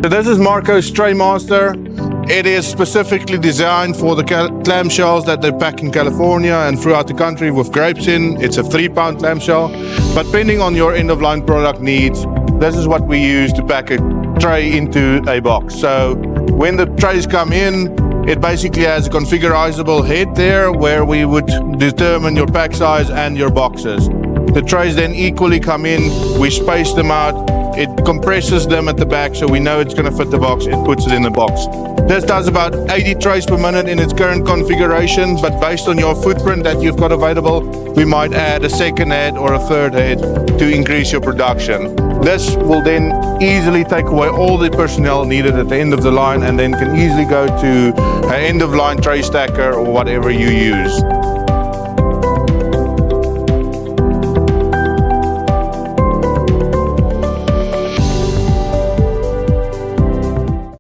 So this is Marco's Tray Master. It is specifically designed for the clamshells that they pack in California and throughout the country with grapes in. It's a 3-pound clamshell, but depending on your end-of-line product needs, this is what we use to pack a tray into a box. So when the trays come in, it basically has a configurizable head there where we would determine your pack size and your boxes. The trays then equally come in, we space them out, it compresses them at the back so we know it's going to fit the box, it puts it in the box. This does about 80 trays per minute in its current configuration, but based on your footprint that you've got available, we might add a second head or a third head to increase your production. This will then easily take away all the personnel needed at the end of the line and then can easily go to an end-of-line tray stacker or whatever you use.